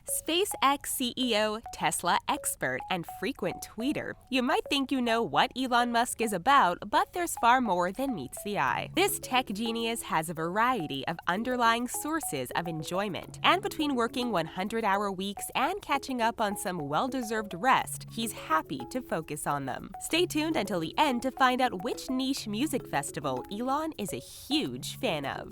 SpaceX CEO, Tesla expert, and frequent tweeter. You might think you know what Elon Musk is about, but there's far more than meets the eye. This tech genius has a variety of underlying sources of enjoyment, and between working 100-hour weeks and catching up on some well-deserved rest, he's happy to focus on them. Stay tuned until the end to find out which niche music festival Elon is a huge fan of.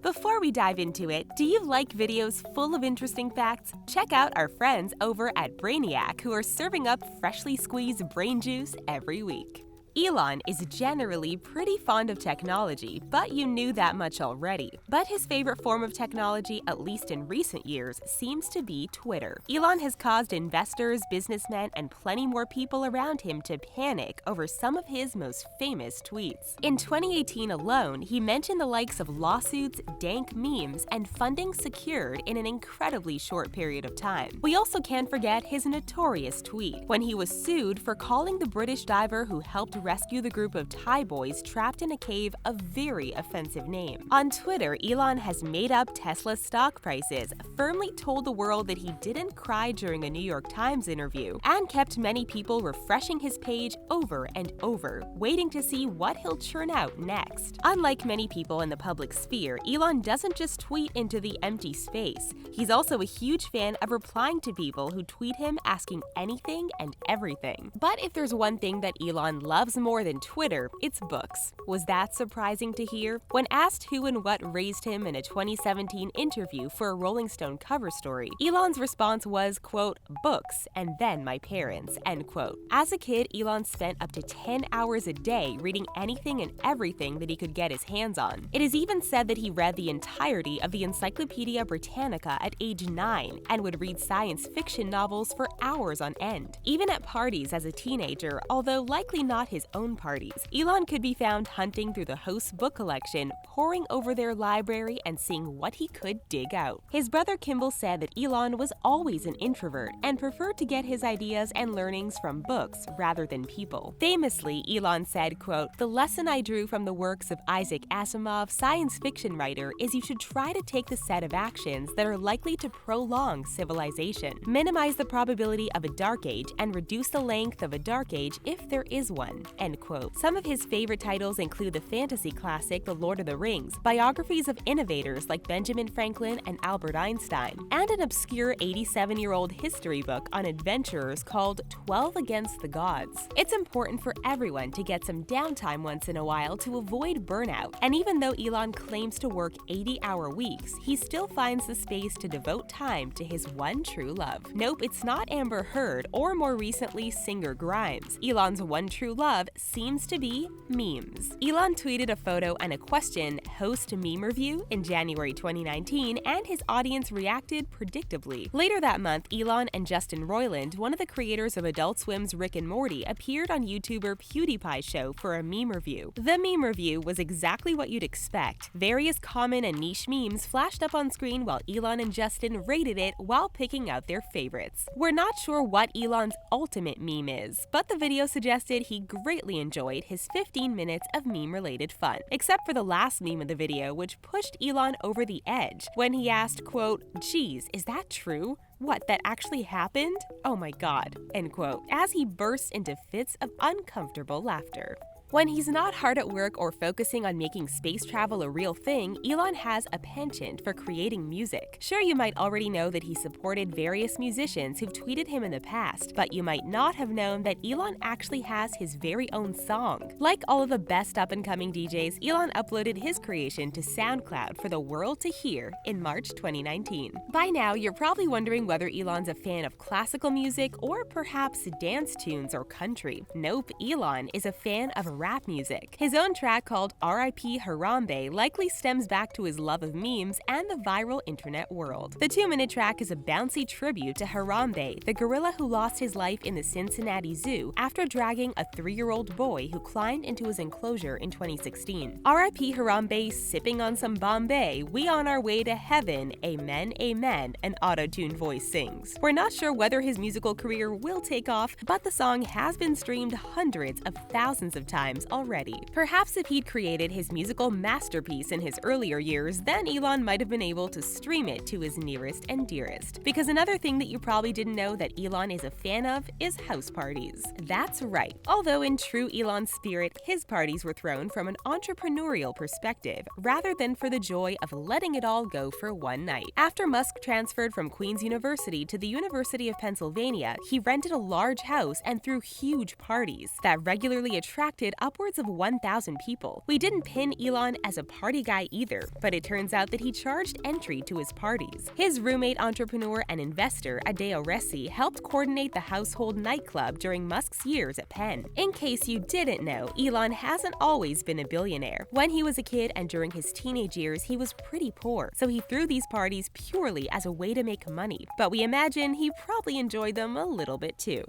Before we dive into it, do you like videos full of interesting facts? Check out our friends over at Brainiac, who are serving up freshly squeezed brain juice every week. Elon is generally pretty fond of technology, but you knew that much already. But his favorite form of technology, at least in recent years, seems to be Twitter. Elon has caused investors, businessmen, and plenty more people around him to panic over some of his most famous tweets. In 2018 alone, he mentioned the likes of lawsuits, dank memes, and funding secured in an incredibly short period of time. We also can't forget his notorious tweet, when he was sued for calling the British diver who helped rescue the group of Thai boys trapped in a cave a very offensive name. On Twitter, Elon has made up Tesla's stock prices, firmly told the world that he didn't cry during a New York Times interview, and kept many people refreshing his page over and over, waiting to see what he'll churn out next. Unlike many people in the public sphere, Elon doesn't just tweet into the empty space. He's also a huge fan of replying to people who tweet him asking anything and everything. But if there's one thing that Elon loves more than Twitter, it's books. Was that surprising to hear? When asked who and what raised him in a 2017 interview for a Rolling Stone cover story, Elon's response was, quote, "books and then my parents," end quote. As a kid, Elon spent up to 10 hours a day reading anything and everything that he could get his hands on. It is even said that he read the entirety of the Encyclopedia Britannica at age 9 and would read science fiction novels for hours on end. Even at parties as a teenager, although likely not his own parties, Elon could be found hunting through the host's book collection, poring over their library, and seeing what he could dig out. His brother Kimball said that Elon was always an introvert and preferred to get his ideas and learnings from books rather than people. Famously, Elon said, quote, "The lesson I drew from the works of Isaac Asimov, science fiction writer, is you should try to take the set of actions that are likely to prolong civilization, minimize the probability of a dark age, and reduce the length of a dark age if there is one," end quote. Some of his favorite titles include the fantasy classic The Lord of the Rings, biographies of innovators like Benjamin Franklin and Albert Einstein, and an obscure 87-year-old history book on adventurers called 12 Against the Gods. It's important for everyone to get some downtime once in a while to avoid burnout, and even though Elon claims to work 80-hour weeks, he still finds the space to devote time to his one true love. Nope, it's not Amber Heard or more recently singer Grimes. Elon's one true love seems to be memes. Elon tweeted a photo and a question, "Host meme review?" in January 2019, and his audience reacted predictably. Later that month, Elon and Justin Roiland, one of the creators of Adult Swim's Rick and Morty, appeared on YouTuber PewDiePie's show for a meme review. The meme review was exactly what you'd expect. Various common and niche memes flashed up on screen while Elon and Justin rated it while picking out their favorites. We're not sure what Elon's ultimate meme is, but the video suggested he greatly enjoyed his 15 minutes of meme-related fun, except for the last meme of the video, which pushed Elon over the edge when he asked, quote, "Geez, is that true? What, that actually happened? Oh my god," end quote, as he bursts into fits of uncomfortable laughter. When he's not hard at work or focusing on making space travel a real thing, Elon has a penchant for creating music. Sure, you might already know that he supported various musicians who've tweeted him in the past, but you might not have known that Elon actually has his very own song. Like all of the best up-and-coming DJs, Elon uploaded his creation to SoundCloud for the world to hear in March 2019. By now, you're probably wondering whether Elon's a fan of classical music or perhaps dance tunes or country. Nope, Elon is a fan of rap music. His own track called R.I.P. Harambe likely stems back to his love of memes and the viral internet world. The 2-minute track is a bouncy tribute to Harambe, the gorilla who lost his life in the Cincinnati Zoo after dragging a 3-year-old boy who climbed into his enclosure in 2016. R.I.P. Harambe, sipping on some Bombay, we on our way to heaven, amen, amen, an auto-tuned voice sings. We're not sure whether his musical career will take off, but the song has been streamed hundreds of thousands of times times already. Perhaps if he'd created his musical masterpiece in his earlier years, then Elon might have been able to stream it to his nearest and dearest. Because another thing that you probably didn't know that Elon is a fan of is house parties. That's right. Although in true Elon spirit, his parties were thrown from an entrepreneurial perspective rather than for the joy of letting it all go for one night. After Musk transferred from Queen's University to the University of Pennsylvania, he rented a large house and threw huge parties that regularly attracted upwards of 1,000 people. We didn't pin Elon as a party guy either, but it turns out that he charged entry to his parties. His roommate, entrepreneur, and investor, Adeo Ressi, helped coordinate the household nightclub during Musk's years at Penn. In case you didn't know, Elon hasn't always been a billionaire. When he was a kid and during his teenage years, he was pretty poor, so he threw these parties purely as a way to make money. But we imagine he probably enjoyed them a little bit too.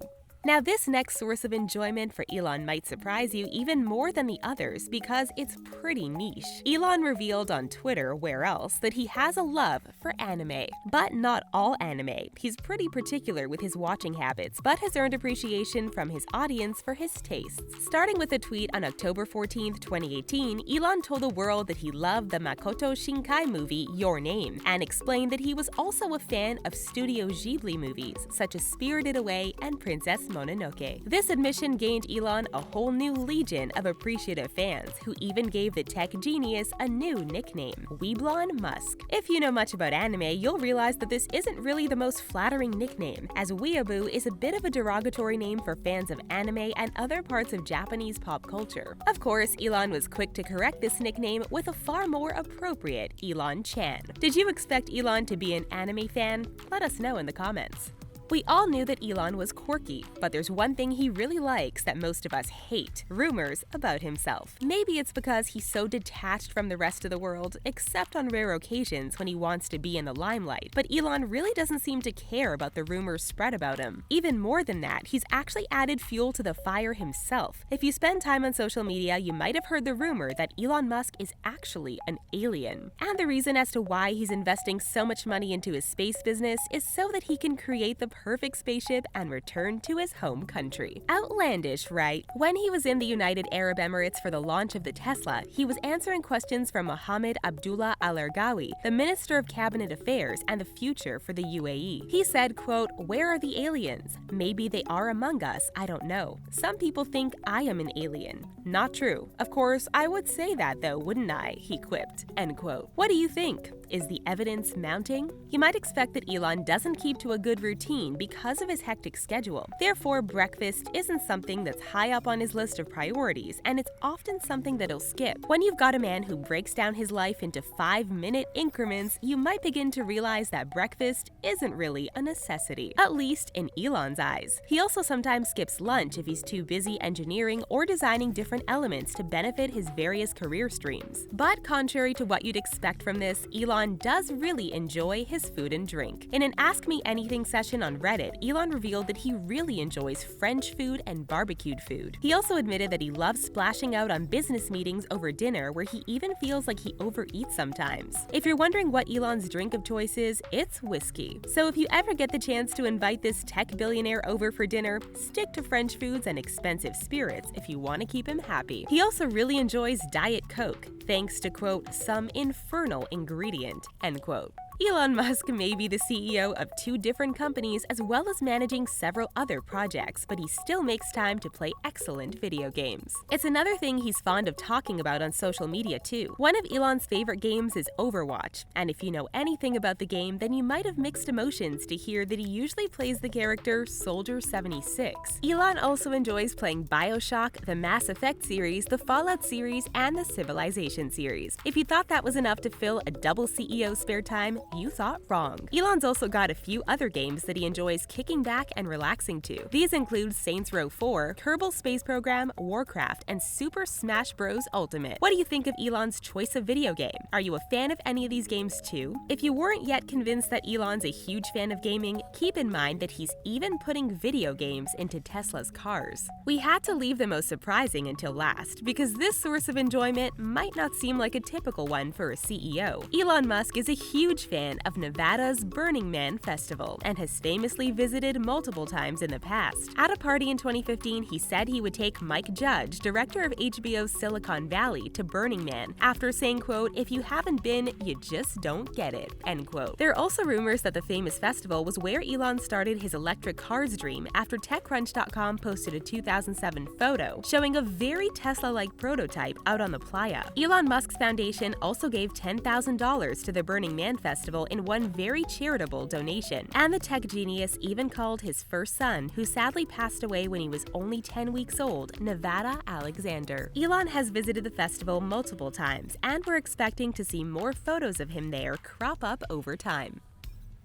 Now, this next source of enjoyment for Elon might surprise you even more than the others because it's pretty niche. Elon revealed on Twitter, where else, that he has a love for anime. But not all anime. He's pretty particular with his watching habits, but has earned appreciation from his audience for his tastes. Starting with a tweet on October 14, 2018, Elon told the world that he loved the Makoto Shinkai movie Your Name, and explained that he was also a fan of Studio Ghibli movies, such as Spirited Away and Princess Mononoke. This admission gained Elon a whole new legion of appreciative fans, who even gave the tech genius a new nickname, Weeblon Musk. If you know much about anime, you'll realize that this isn't really the most flattering nickname, as Weeaboo is a bit of a derogatory name for fans of anime and other parts of Japanese pop culture. Of course, Elon was quick to correct this nickname with a far more appropriate Elon Chan. Did you expect Elon to be an anime fan? Let us know in the comments. We all knew that Elon was quirky, but there's one thing he really likes that most of us hate: rumors about himself. Maybe it's because he's so detached from the rest of the world, except on rare occasions when he wants to be in the limelight. But Elon really doesn't seem to care about the rumors spread about him. Even more than that, he's actually added fuel to the fire himself. If you spend time on social media, you might have heard the rumor that Elon Musk is actually an alien. And the reason as to why he's investing so much money into his space business is so that he can create the perfect spaceship and return to his home country. Outlandish, right? When he was in the United Arab Emirates for the launch of the Tesla, he was answering questions from Mohammed Abdullah Al-Ergawi, the Minister of Cabinet Affairs and the future for the UAE. He said, quote, "Where are the aliens? Maybe they are among us, I don't know. Some people think I am an alien. Not true. Of course, I would say that though, wouldn't I?" he quipped, end quote. What do you think? Is the evidence mounting? You might expect that Elon doesn't keep to a good routine because of his hectic schedule. Therefore, breakfast isn't something that's high up on his list of priorities, and it's often something that he'll skip. When you've got a man who breaks down his life into 5-minute increments, you might begin to realize that breakfast isn't really a necessity, at least in Elon's eyes. He also sometimes skips lunch if he's too busy engineering or designing different elements to benefit his various career streams. But contrary to what you'd expect from this, Elon does really enjoy his food and drink. In an Ask Me Anything session on Reddit, Elon revealed that he really enjoys French food and barbecued food. He also admitted that he loves splashing out on business meetings over dinner, where he even feels like he overeats sometimes. If you're wondering what Elon's drink of choice is, it's whiskey. So if you ever get the chance to invite this tech billionaire over for dinner, stick to French foods and expensive spirits if you want to keep him happy. He also really enjoys Diet Coke, thanks to, quote, "some infernal ingredient," end quote. Elon Musk may be the CEO of 2 different companies as well as managing several other projects, but he still makes time to play excellent video games. It's another thing he's fond of talking about on social media too. One of Elon's favorite games is Overwatch, and if you know anything about the game, then you might have mixed emotions to hear that he usually plays the character Soldier 76. Elon also enjoys playing BioShock, the Mass Effect series, the Fallout series, and the Civilization series. If you thought that was enough to fill a double CEO spare time, you thought wrong. Elon's also got a few other games that he enjoys kicking back and relaxing to. These include Saints Row 4, Kerbal Space Program, Warcraft, and Super Smash Bros. Ultimate. What do you think of Elon's choice of video game? Are you a fan of any of these games too? If you weren't yet convinced that Elon's a huge fan of gaming, keep in mind that he's even putting video games into Tesla's cars. We had to leave the most surprising until last, because this source of enjoyment might not seem like a typical one for a CEO. Elon Musk is a huge fan fan of Nevada's Burning Man festival and has famously visited multiple times in the past. At a party in 2015, he said he would take Mike Judge, director of HBO's Silicon Valley, to Burning Man after saying, quote, "If you haven't been, you just don't get it," end quote. There are also rumors that the famous festival was where Elon started his electric cars dream after TechCrunch.com posted a 2007 photo showing a very Tesla-like prototype out on the playa. Elon Musk's foundation also gave $10,000 to the Burning Man festival in one very charitable donation. And the tech genius even called his first son, who sadly passed away when he was only 10 weeks old, Nevada Alexander. Elon has visited the festival multiple times, and we're expecting to see more photos of him there crop up over time.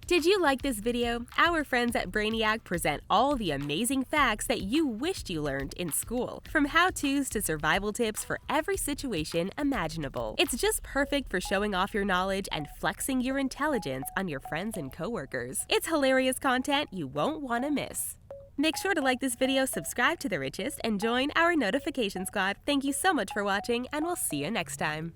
Did you like this video? Our friends at Brainiac present all the amazing facts that you wished you learned in school, from how-tos to survival tips for every situation imaginable. It's just perfect for showing off your knowledge and flexing your intelligence on your friends and coworkers. It's hilarious content you won't want to miss. Make sure to like this video, subscribe to The Richest, and join our notification squad. Thank you so much for watching, and we'll see you next time.